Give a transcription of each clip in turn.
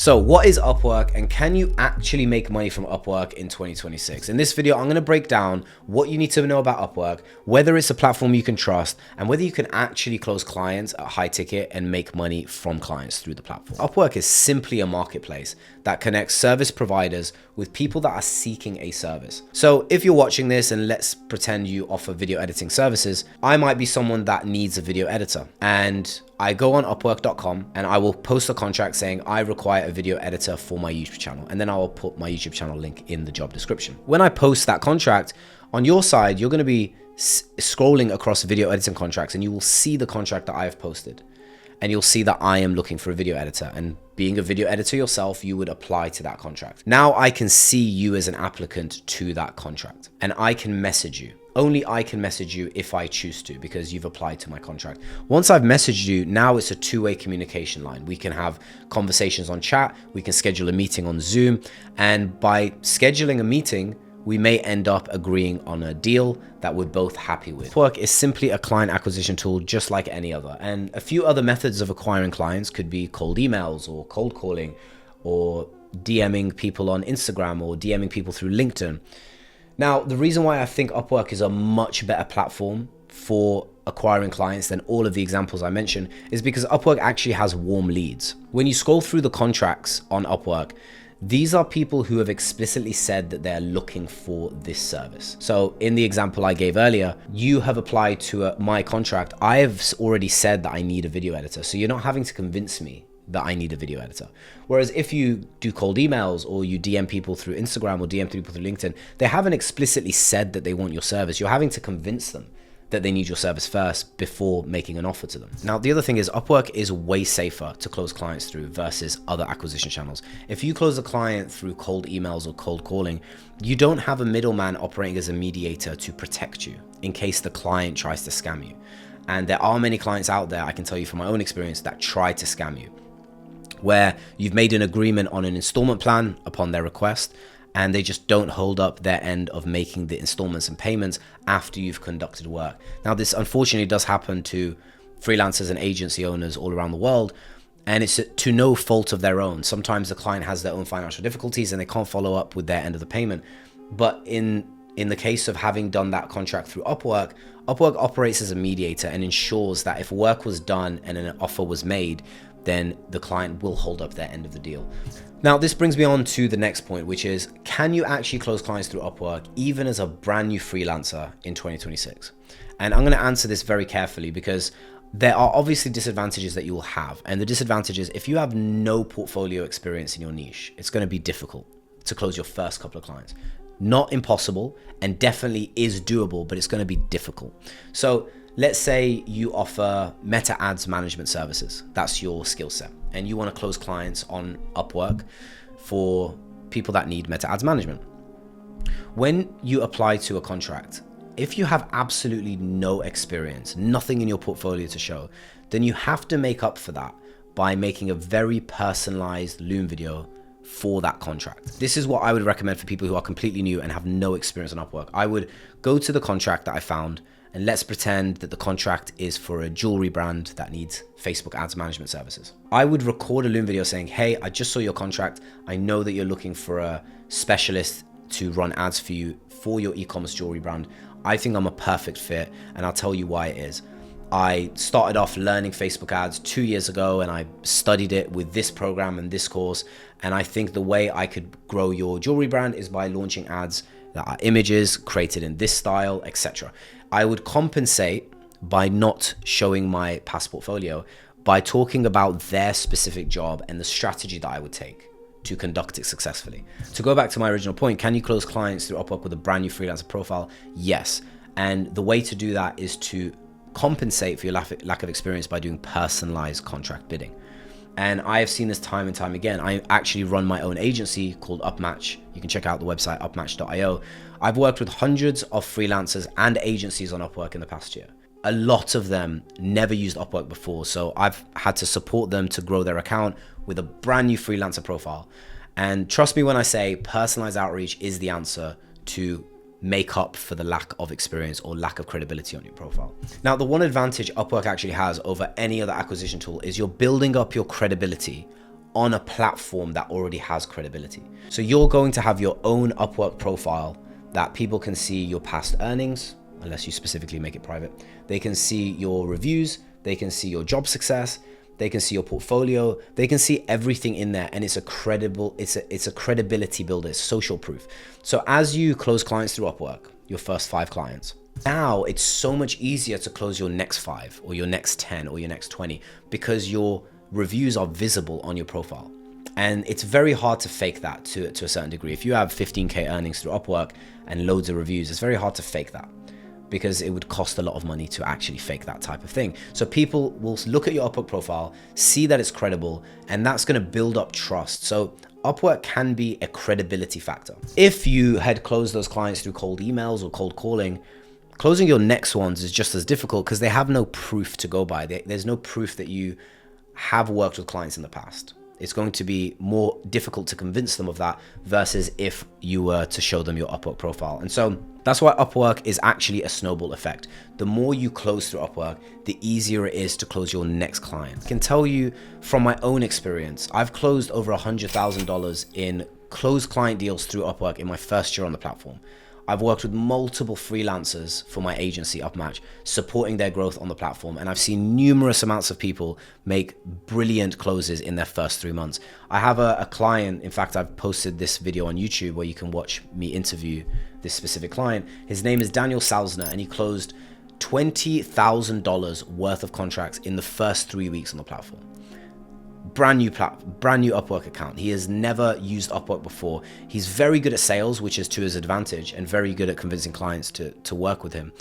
So what is Upwork, and can you actually make money from Upwork in 2026? In this video, I'm going to break down what you need to know about Upwork, whether it's a platform you can trust, and whether you can actually close clients at high ticket and make money from clients through the platform. Upwork is simply a marketplace that connects service providers with people that are seeking a service. So if you're watching this, and let's pretend you offer video editing services, I might be someone that needs a video editor, and I go on upwork.com and I will post a contract saying I require a video editor for my YouTube channel, and then I will put my YouTube channel link in the job description. When I post that contract, on your side, you're going to be scrolling across video editing contracts, and you will see the contract that I have posted, and you'll see that I am looking for a video editor, and being a video editor yourself, you would apply to that contract. Now I can see you as an applicant to that contract, and I can message you. Only I can message you if I choose to, because you've applied to my contract. Once I've messaged you, now it's a two-way communication line. We can have conversations on chat, we can schedule a meeting on Zoom, and by scheduling a meeting, we may end up agreeing on a deal that we're both happy with. Upwork is simply a client acquisition tool just like any other. And a few other methods of acquiring clients could be cold emails or cold calling, or DMing people on Instagram, or DMing people through LinkedIn. Now, the reason why I think Upwork is a much better platform for acquiring clients than all of the examples I mentioned is because Upwork actually has warm leads. When you scroll through the contracts on Upwork, these are people who have explicitly said that they're looking for this service. So in the example I gave earlier, you have applied to my contract. I have already said that I need a video editor. So you're not having to convince me that I need a video editor. Whereas if you do cold emails, or you DM people through Instagram, or DM people through LinkedIn, they haven't explicitly said that they want your service. You're having to convince them that they need your service first before making an offer to them. Now, the other thing is Upwork is way safer to close clients through versus other acquisition channels. If you close a client through cold emails or cold calling, you don't have a middleman operating as a mediator to protect you in case the client tries to scam you. And there are many clients out there, I can tell you from my own experience, that try to scam you, where you've made an agreement on an installment plan upon their request, and they just don't hold up their end of making the installments and payments after you've conducted work. Now, this unfortunately does happen to freelancers and agency owners all around the world, and it's to no fault of their own. Sometimes the client has their own financial difficulties and they can't follow up with their end of the payment. But in the case of having done that contract through Upwork, Upwork operates as a mediator and ensures that if work was done and an offer was made, then the client will hold up their end of the deal. Now, this brings me on to the next point, which is, can you actually close clients through Upwork even as a brand new freelancer in 2026? And I'm going to answer this very carefully, because there are obviously disadvantages that you will have. And the disadvantage is, if you have no portfolio experience in your niche, it's going to be difficult to close your first couple of clients. Not impossible, and definitely is doable, but it's going to be difficult. So let's say you offer meta ads management services. That's your skill set, and you want to close clients on Upwork for people that need meta ads management. When you apply to a contract, if you have absolutely no experience, nothing in your portfolio to show, then you have to make up for that by making a very personalized Loom video for that contract. This is what I would recommend for people who are completely new and have no experience on Upwork. I would go to the contract that I found, and let's pretend that the contract is for a jewelry brand that needs Facebook ads management services. I would record a Loom video saying, hey, I just saw your contract. I know that you're looking for a specialist to run ads for you for your e-commerce jewelry brand. I think I'm a perfect fit, and I'll tell you why it is. I started off learning Facebook ads 2 years ago, and I studied it with this program and this course. And I think the way I could grow your jewelry brand is by launching ads that are images created in this style, etc. I would compensate by not showing my past portfolio by talking about their specific job and the strategy that I would take to conduct it successfully. To go back to my original point, can you close clients through Upwork with a brand new freelancer profile? Yes. And the way to do that is to compensate for your lack of experience by doing personalized contract bidding. And I have seen this time and time again. I actually run my own agency called Upmatch. You can check out the website upmatch.io. I've worked with hundreds of freelancers and agencies on Upwork in the past year. A lot of them never used Upwork before, so I've had to support them to grow their account with a brand new freelancer profile. And trust me when I say personalized outreach is the answer to make up for the lack of experience or lack of credibility on your profile. Now, the one advantage Upwork actually has over any other acquisition tool is you're building up your credibility on a platform that already has credibility. So you're going to have your own Upwork profile that people can see your past earnings, unless you specifically make it private. They can see your reviews, they can see your job success, they can see your portfolio, they can see everything in there, and it's a credibility builder, it's social proof. So as you close clients through Upwork, your first 5 clients, now it's so much easier to close your next 5 or your next 10 or your next 20 because your reviews are visible on your profile. And it's very hard to fake that to a certain degree. If you have 15K earnings through Upwork and loads of reviews, it's very hard to fake that, because it would cost a lot of money to actually fake that type of thing. So people will look at your Upwork profile, see that it's credible, and that's gonna build up trust. So Upwork can be a credibility factor. If you had closed those clients through cold emails or cold calling, closing your next ones is just as difficult because they have no proof to go by. There's no proof that you have worked with clients in the past. It's going to be more difficult to convince them of that versus if you were to show them your Upwork profile. And so that's why Upwork is actually a snowball effect. The more you close through Upwork, the easier it is to close your next client. I can tell you from my own experience, I've closed over $100,000 in closed client deals through Upwork in my first year on the platform. I've worked with multiple freelancers for my agency Upmatch, supporting their growth on the platform. And I've seen numerous amounts of people make brilliant closes in their first 3 months. I have a client, in fact, I've posted this video on YouTube where you can watch me interview this specific client. His name is Daniel Salzner, and he closed $20,000 worth of contracts in the first 3 weeks on the platform. Brand new Upwork account. He has never used Upwork before. He's very good at sales, which is to his advantage, and very good at convincing clients to work with him.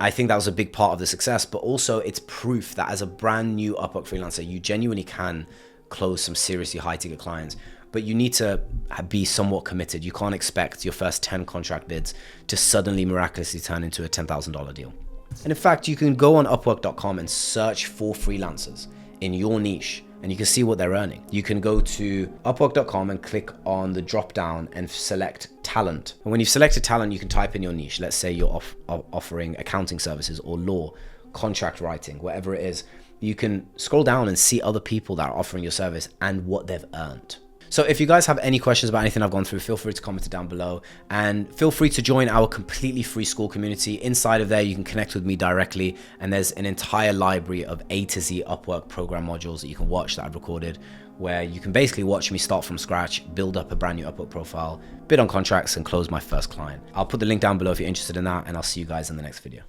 I think that was a big part of the success, but also it's proof that as a brand new Upwork freelancer, you genuinely can close some seriously high ticket clients, but you need to be somewhat committed. You can't expect your first 10 contract bids to suddenly miraculously turn into a $10,000 deal. And in fact, you can go on Upwork.com and search for freelancers in your niche, and you can see what they're earning. You can go to Upwork.com and click on the drop down and select talent. And when you've selected talent, you can type in your niche. Let's say you're offering accounting services or law, contract writing, whatever it is. You can scroll down and see other people that are offering your service and what they've earned. So if you guys have any questions about anything I've gone through, feel free to comment it down below, and feel free to join our completely free school community. Inside of there, you can connect with me directly, and there's an entire library of A to Z Upwork program modules that you can watch that I've recorded, where you can basically watch me start from scratch, build up a brand new Upwork profile, bid on contracts, and close my first client. I'll put the link down below if you're interested in that, and I'll see you guys in the next video.